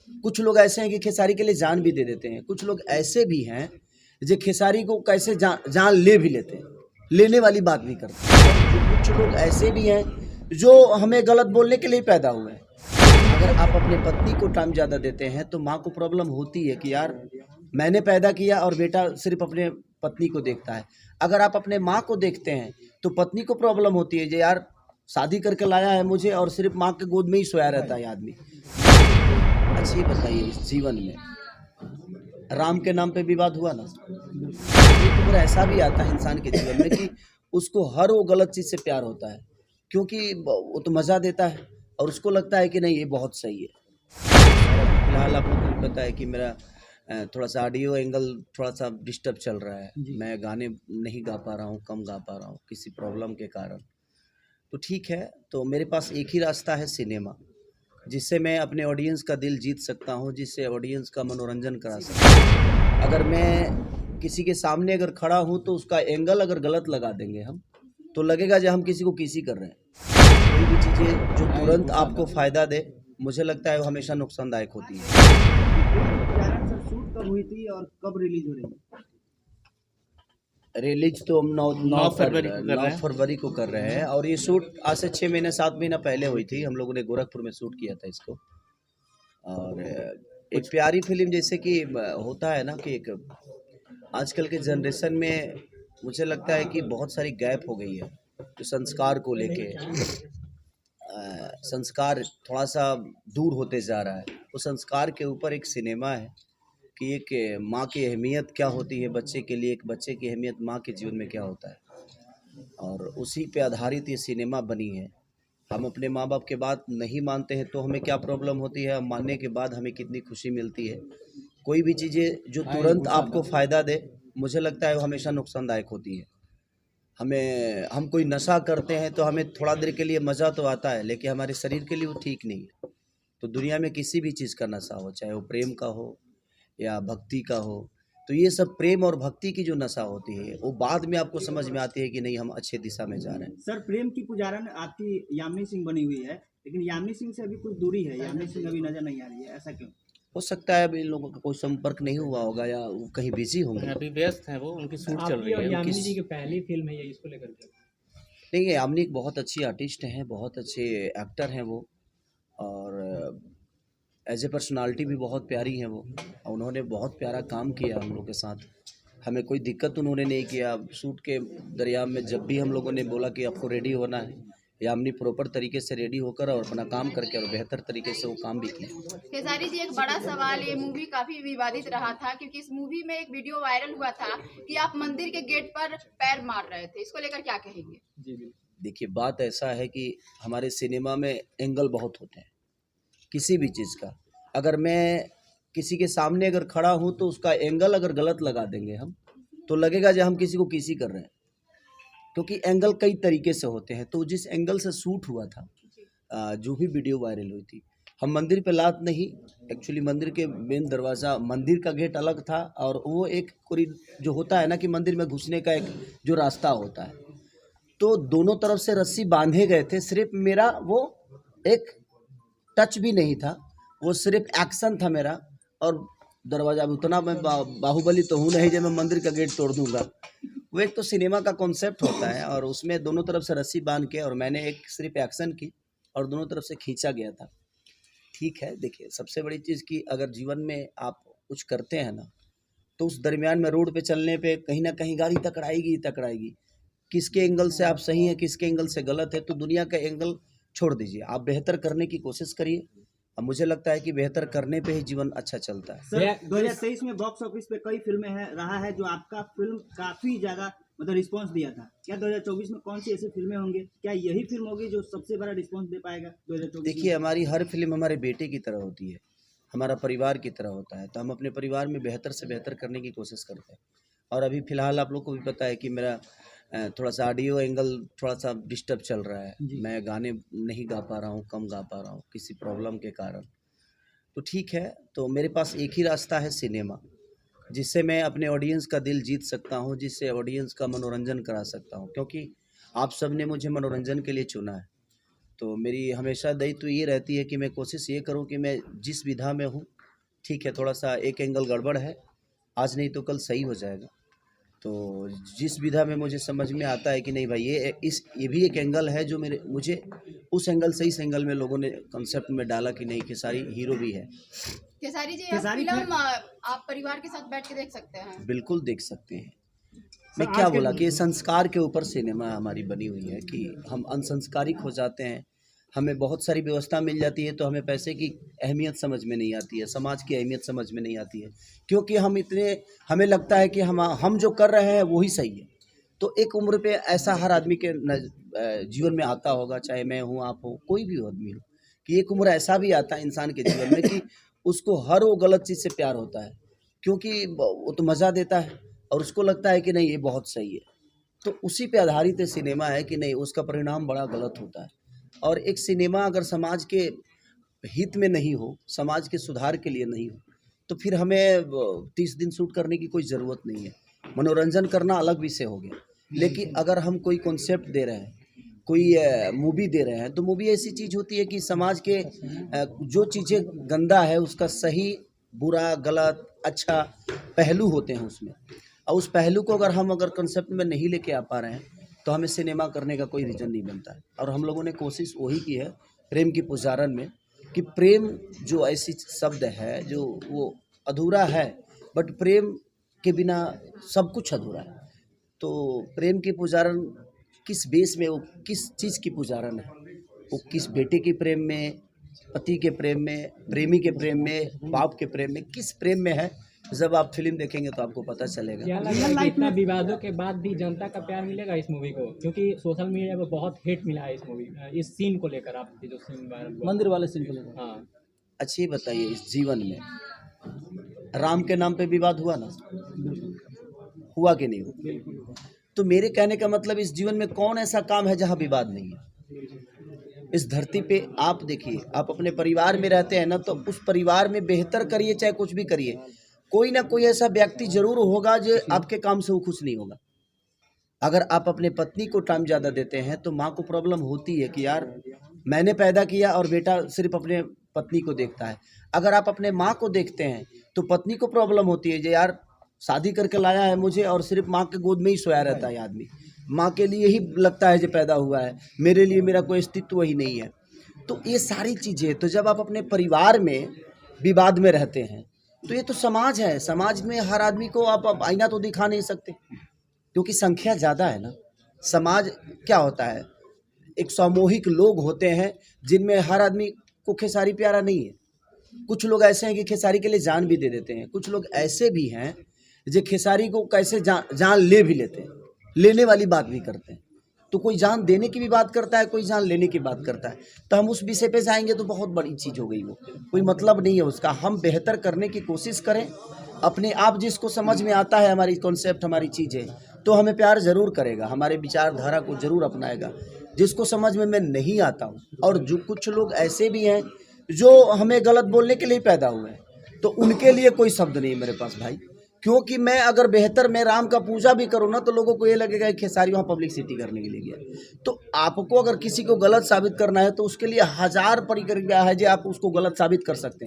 कुछ लोग ऐसे हैं कि खेसारी के लिए जान भी दे देते हैं, कुछ लोग ऐसे भी हैं जो खेसारी को कैसे जान ले भी लेते हैं, लेने वाली बात नहीं करते। कुछ लोग ऐसे भी हैं जो हमें गलत बोलने के लिए पैदा हुए हैं। अगर आप अपने पत्नी को टाइम ज़्यादा देते हैं तो माँ को प्रॉब्लम होती है कि यार मैंने पैदा किया और बेटा सिर्फ अपने पत्नी को देखता है। अगर आप अपने माँ को देखते हैं तो पत्नी को प्रॉब्लम होती है जो यार शादी करके लाया है मुझे और सिर्फ माँ के गोद में ही सोया रहता है आदमी। अच्छी बताइए, इस जीवन में राम के नाम पे विवाद हुआ ना, एक उम्र ऐसा भी आता है इंसान के जीवन में कि उसको हर वो गलत चीज़ से प्यार होता है, क्योंकि वो तो मज़ा देता है और उसको लगता है कि नहीं ये बहुत सही है। फिलहाल आप लोगों को पता है कि मेरा थोड़ा सा ऑडियो एंगल थोड़ा सा डिस्टर्ब चल रहा है, मैं गाने नहीं गा पा रहा हूँ, कम गा पा रहा हूँ किसी प्रॉब्लम के कारण। तो ठीक है, तो मेरे पास एक ही रास्ता है सिनेमा, जिससे मैं अपने ऑडियंस का दिल जीत सकता हूँ, जिससे ऑडियंस का मनोरंजन करा सकता हूँ। अगर मैं किसी के सामने अगर खड़ा हूँ तो उसका एंगल अगर गलत लगा देंगे हम, तो लगेगा जो हम किसी को किसी कर रहे हैं। कोई भी चीज़ें जो तुरंत आपको फ़ायदा दे, मुझे लगता है वो हमेशा नुकसानदायक होती है। सर शूट कब हुई थी और कब रिलीज हो रही है? रिलीज तो हम 9 फरवरी को कर रहे हैं और ये शूट आज से 6 महीने 7 महीना पहले हुई थी। हम लोगों ने गोरखपुर में शूट किया था इसको। और एक प्यारी फिल्म जैसे कि होता है ना कि एक आजकल के जनरेशन में मुझे लगता है कि बहुत सारी गैप हो गई है, जो संस्कार को लेके संस्कार थोड़ा सा दूर होते जा रहा है। वो संस्कार के ऊपर एक सिनेमा है कि एक माँ की अहमियत क्या होती है बच्चे के लिए, एक बच्चे की अहमियत माँ के जीवन में क्या होता है, और उसी पे आधारित ये सिनेमा बनी है। हम अपने माँ बाप के बात नहीं मानते हैं तो हमें क्या प्रॉब्लम होती है, हम मानने के बाद हमें कितनी खुशी मिलती है। कोई भी चीज़ें जो तुरंत आपको फ़ायदा दे, मुझे लगता है वो हमेशा नुकसानदायक होती है। हम कोई नशा करते हैं तो हमें थोड़ा देर के लिए मज़ा तो आता है, लेकिन हमारे शरीर के लिए वो ठीक नहीं है। तो दुनिया में किसी भी चीज़ का नशा हो, चाहे वो प्रेम का हो या भक्ति का हो, तो ये सब प्रेम और भक्ति की जो नशा होती है वो बाद में आपको समझ में आती है कि नहीं हम अच्छे दिशा में जा रहे हैं। सर प्रेम की पुजारन आपकी यामिनी सिंह बनी हुई है, लेकिन यामिनी सिंह से अभी कुछ दूरी है, यामिनी सिंह अभी नजर नहीं आ रही है, ऐसा क्यों? हो सकता है अब इन लोगों का कोई संपर्क नहीं हुआ होगा या वो कहीं बिजी होंगे। अभी व्यस्त हैं वो, उनकी शूट चल रही है। यामिनी जी की पहली फिल्म है ये, इसको लेकर के नहीं, यामिनी एक बहुत अच्छी आर्टिस्ट हैं, बहुत अच्छे एक्टर हैं वो, और एज ए पर्सनालिटी भी बहुत प्यारी हैं वो, और उन्होंने बहुत प्यारा काम किया हम लोग के साथ। हमें कोई दिक्कत उन्होंने नहीं किया। शूट के दरमियान में जब भी हम लोगों ने बोला कि आपको रेडी होना है, यामिनी प्रॉपर तरीके से रेडी होकर और अपना काम करके और बेहतर तरीके से वो काम भी किया। खेसारी जी, एक बड़ा सवाल, ये मूवी काफी विवादित रहा था क्योंकि इस मूवी में एक वीडियो वायरल हुआ था कि आप मंदिर के गेट पर पैर मार रहे थे, इसको लेकर क्या कहेंगे? देखिए, बात ऐसा है कि हमारे सिनेमा में एंगल बहुत होते हैं किसी भी चीज़ का। अगर मैं किसी के सामने अगर खड़ा हूँ तो उसका एंगल अगर गलत लगा देंगे हम, तो लगेगा जो हम किसी को किसी कर रहे हैं, क्योंकि एंगल कई तरीके से होते हैं। तो जिस एंगल से शूट हुआ था, जो भी वीडियो वायरल हुई थी, हम मंदिर पे लात नहीं, एक्चुअली मंदिर के मेन दरवाज़ा, मंदिर का गेट अलग था और वो एक जो होता है ना कि मंदिर में घुसने का एक जो रास्ता होता है, तो दोनों तरफ से रस्सी बांधे गए थे। सिर्फ मेरा वो एक टच भी नहीं था, वो सिर्फ एक्शन था मेरा। और दरवाज़ा उतना मैं बाहुबली तो हूँ नहीं जब मैं मंदिर का गेट तोड़ दूंगा। वो एक तो सिनेमा का कॉन्सेप्ट होता है और उसमें दोनों तरफ से रस्सी बांध के, और मैंने एक सिर्फ एक्शन की और दोनों तरफ से खींचा गया था। ठीक है, देखिए सबसे बड़ी चीज़ कि अगर जीवन में आप कुछ करते हैं ना, तो उस दरमियान में रोड पे चलने पे कहीं ना कहीं गाड़ी टकराएगी ही टकराएगी। किसके एंगल से आप सही हैं, किसके एंगल से गलत है, तो दुनिया का एंगल छोड़ दीजिए, आप बेहतर करने की कोशिश करिए। अब मुझे लगता है कि बेहतर करने पे ही जीवन अच्छा चलता है। सर 2023 में बॉक्स ऑफिस पे कई फिल्में रहा है जो आपका फिल्म काफी ज्यादा मतलब रिस्पांस दिया था, क्या 2024 में कौन सी ऐसी फिल्में होंगी, क्या यही फिल्म होगी जो सबसे बड़ा रिस्पांस दे पाएगा 2024? देखिए, हमारी हर फिल्म हमारे बेटे की तरह होती है, हमारा परिवार की तरह होता है, तो हम अपने परिवार में बेहतर से बेहतर करने की कोशिश करते हैं। और अभी फ़िलहाल आप लोग को भी पता है कि मेरा थोड़ा सा ऑडियो एंगल थोड़ा सा डिस्टर्ब चल रहा है, मैं गाने नहीं गा पा रहा हूँ, कम गा पा रहा हूँ किसी प्रॉब्लम के कारण। तो ठीक है, तो मेरे पास एक ही रास्ता है सिनेमा, जिससे मैं अपने ऑडियंस का दिल जीत सकता हूँ, जिससे ऑडियंस का मनोरंजन करा सकता हूँ, क्योंकि आप सब ने मुझे मनोरंजन के लिए चुना है। तो मेरी हमेशा दायित्व ये रहती है कि मैं कोशिश ये करूँ कि मैं जिस विधा में हूँ ठीक है, थोड़ा सा एक एंगल गड़बड़ है, आज नहीं तो कल सही हो जाएगा। तो जिस विधा में मुझे समझ में आता है कि नहीं भाई ये भी एक एंगल है जो मुझे उस एंगल से इस एंगल में लोगों ने कंसेप्ट में डाला कि नहीं खेसारी हीरो भी है। खेसारी जी, खेसारी फिल्म आप परिवार के साथ बैठ के देख सकते हैं। बिल्कुल देख सकते हैं। मैं क्या बोला कि ये संस्कार के ऊपर सिनेमा हमारी बनी हुई है कि हम अनसंस्कारिक हो जाते हैं, हमें बहुत सारी व्यवस्था मिल जाती है तो हमें पैसे की अहमियत समझ में नहीं आती है, समाज की अहमियत समझ में नहीं आती है, क्योंकि हमें लगता है कि हम जो कर रहे हैं वही सही है। तो एक उम्र पे ऐसा हर आदमी के जीवन में आता होगा, चाहे मैं हूँ, आप हो, कोई भी आदमी हो, कि एक उम्र ऐसा भी आता है इंसान के जीवन में कि उसको हर वो गलत चीज़ से प्यार होता है, क्योंकि वो तो मज़ा देता है और उसको लगता है कि नहीं ये बहुत सही है। तो उसी पे आधारित सिनेमा है कि नहीं उसका परिणाम बड़ा गलत होता है। और एक सिनेमा अगर समाज के हित में नहीं हो, समाज के सुधार के लिए नहीं हो, तो फिर हमें 30 दिन शूट करने की कोई ज़रूरत नहीं है। मनोरंजन करना अलग विषय हो गया, लेकिन अगर हम कोई कॉन्सेप्ट दे रहे हैं, कोई मूवी दे रहे हैं, तो मूवी ऐसी चीज़ होती है कि समाज के जो चीज़ें गंदा है उसका सही, बुरा, गलत, अच्छा पहलू होते हैं उसमें, और उस पहलू को अगर कंसेप्ट में नहीं लेके आ पा रहे हैं तो हमें सिनेमा करने का कोई रीज़न नहीं बनता है। और हम लोगों ने कोशिश वही की है प्रेम की पुजारन में, कि प्रेम जो ऐसी शब्द है जो वो अधूरा है, बट प्रेम के बिना सब कुछ अधूरा है। तो प्रेम की पुजारन किस बेस में, वो किस चीज़ की पुजारन है, वो किस बेटे के प्रेम में, पति के प्रेम में, प्रेमी के प्रेम में, बाप के प्रेम में, किस प्रेम में है, जब आप फिल्म देखेंगे तो आपको पता चलेगा। क्या लग रहा है कि इतना विवादों के बाद भी जनता का प्यार मिलेगा इस मूवी को? क्योंकि सोशल मीडिया पे बहुत हिट मिला है इस मूवी, इस सीन को लेकर, आपके जो सीन वायरल हुआ मंदिर वाले सीन को लेकर। हाँ, अच्छा ये बताइए, इस जीवन में राम के नाम पे विवाद हुआ ना, हुआ कि नहीं हुआ? तो मेरे कहने का मतलब इस जीवन में कौन ऐसा काम है जहाँ विवाद नहीं है? इस धरती पे आप देखिए, आप अपने परिवार में रहते हैं ना, तो उस परिवार में बेहतर करिए चाहे कुछ भी करिए, कोई ना कोई ऐसा व्यक्ति जरूर होगा जो आपके काम से वो खुश नहीं होगा। अगर आप अपने पत्नी को टाइम ज़्यादा देते हैं तो माँ को प्रॉब्लम होती है कि यार मैंने पैदा किया और बेटा सिर्फ अपने पत्नी को देखता है। अगर आप अपने माँ को देखते हैं तो पत्नी को प्रॉब्लम होती है, जो यार शादी करके लाया है मुझे और सिर्फ माँ के गोद में ही सोया रहता है आदमी, माँ के लिए ही लगता है जो पैदा हुआ है, मेरे लिए मेरा कोई अस्तित्व ही नहीं है। तो ये सारी चीज़ें, तो जब आप अपने परिवार में विवाद में रहते हैं तो ये तो समाज है, समाज में हर आदमी को आप आईना तो दिखा नहीं सकते, क्योंकि संख्या ज़्यादा है ना। समाज क्या होता है, एक सामूहिक लोग होते हैं जिनमें हर आदमी को खेसारी प्यारा नहीं है। कुछ लोग ऐसे हैं कि खेसारी के लिए जान भी दे देते हैं, कुछ लोग ऐसे भी हैं जो खेसारी को कैसे जान ले भी लेते हैं, लेने वाली बात भी करते हैं। तो कोई जान देने की भी बात करता है, कोई जान लेने की बात करता है। तो हम उस विषय पे जाएंगे तो बहुत बड़ी चीज़ हो गई, वो कोई मतलब नहीं है उसका। हम बेहतर करने की कोशिश करें अपने आप, जिसको समझ में आता है हमारी कॉन्सेप्ट, हमारी चीज़ें, तो हमें प्यार ज़रूर करेगा, हमारे विचारधारा को ज़रूर अपनाएगा। जिसको समझ में मैं नहीं आता हूँ, और जो कुछ लोग ऐसे भी हैं जो हमें गलत बोलने के लिए पैदा हुए हैं, तो उनके लिए कोई शब्द नहीं है मेरे पास भाई। क्योंकि मैं अगर बेहतर मैं राम का पूजा भी करूँ ना, तो लोगों को ये लगेगा कि खेसारी वहाँ पब्लिसिटी करने के लिए गया। तो आपको अगर किसी को गलत साबित करना है तो उसके लिए 1000 प्रक्रिया है जो आप उसको गलत साबित कर सकते हैं।